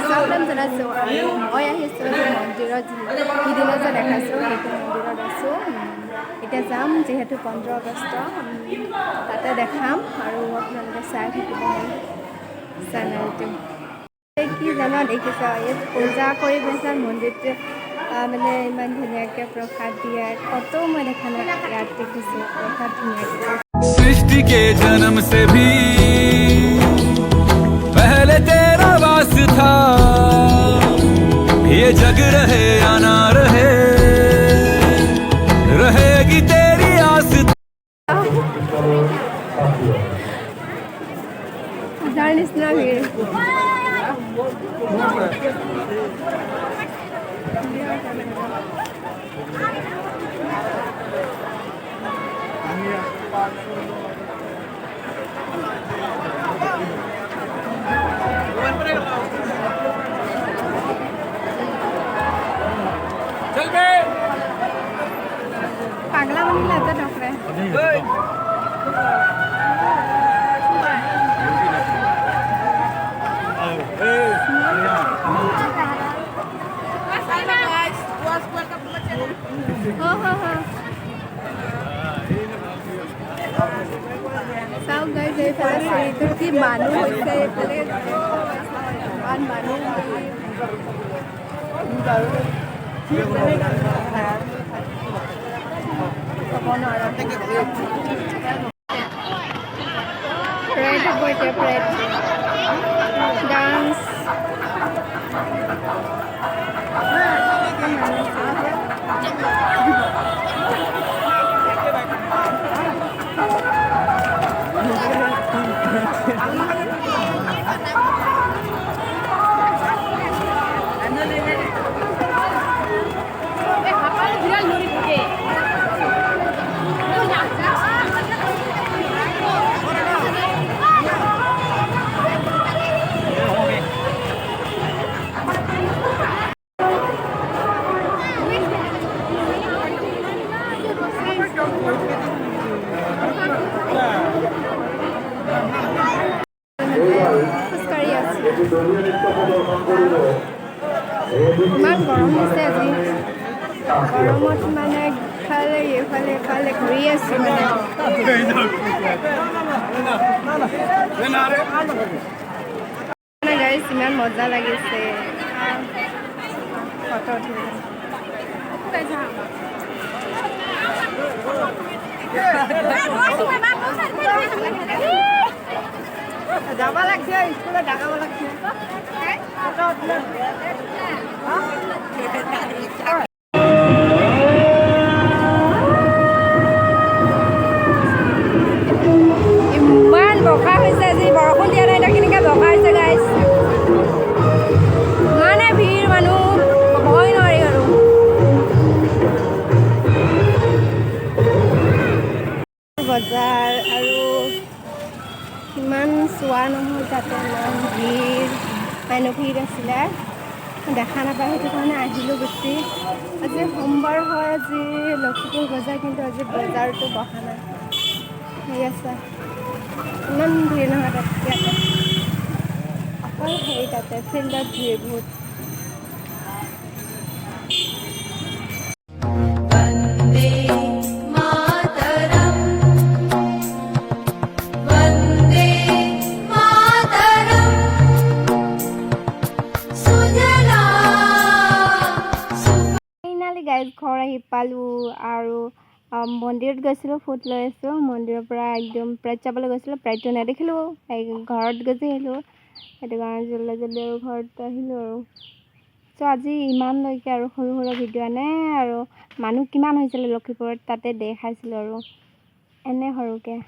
স্বাগতম জনাইছোঁ আৰু মই আহিছোঁ যে মন্দিৰত সিদিনা যে দেখাইছোঁ সেইটো মন্দিৰত আছোঁ এতিয়া যাম যিহেতু 15 আগষ্ট তাতে দেখাম আৰু আপোনালোকে চাই থাকিব মোৰ চেনেলটো কি জানো দেখিছ ইয়াত পূজা কৰি গৈছে মন্দিৰটো মানে ইমান ধুনীয়াকৈ প্ৰসাদ দিয়ে কতো মই দেখা নাই ইয়াত দেখিছোঁ প্ৰসাদ ধুনীয়াকৈ सृष्टि के जन्म से भी पहले तेरा वास था ये जग रहे या ना रहे रहेगी तेरी आस हजार निचिना ভিৰ পাগলা বনি লাতে ঢকৰে চাওক গাইজ এইফালে চৰিটো কি মানুহ হৈছে এইফালে ইমান মানুহ Parade হ'ব এতিয়া parade ডান্স ইমান গৰম হৈছে আজি গৰমত মানে ইফালে ইফালে ঘূৰি আছোঁ মানে গাইজ ইমান মজা লাগিছে ফটো যাব লাগছে স্কুলে ডাকাব লাগছে ইমান বকা হৈছে আজি বৰষুণ দিয়া নাই এতিয়া কেনেকৈ বকা হৈছে গাইজ ইমানে ভিৰ মানুহ ক'বই নোৱাৰি আৰু বজাৰ আৰু ইমান চোৱা নহয় তাতে ইমান ভিৰ মানুহ ভিৰ আছিলে দেখা নাপায় সেইটো কাৰণে আহিলোঁ গুচি আজি সোমবাৰ হয় আজি লখিমপুৰ বজাৰ কিন্তু আজি বজাৰটো বহা নাই সেই আছে ইমান ভিৰ নহয় তাত ইয়াতে অকল হেৰি তাতে ফিল্ডত ভিৰ বহুত গাইজ ঘৰ আহি পালোঁ আৰু মন্দিৰত গৈছিলোঁ ফুট লৈ আছোঁ মন্দিৰৰ পৰা একদম প্ৰাইড চাবলৈ গৈছিলোঁ প্ৰাইডটো নেদেখিলোঁ ঘৰত গুচি আহিলোঁ সেইটো কাৰণে জল্দি জল্দি আৰু ঘৰত আহিলোঁ আৰু চ' আজি ইমানলৈকে আৰু সৰু সৰু ভিডিঅ' আনে আৰু মানুহ কিমান হৈছিলে লখিমপুৰত তাতে দেখাইছিলোঁ আৰু এনে সৰুকৈ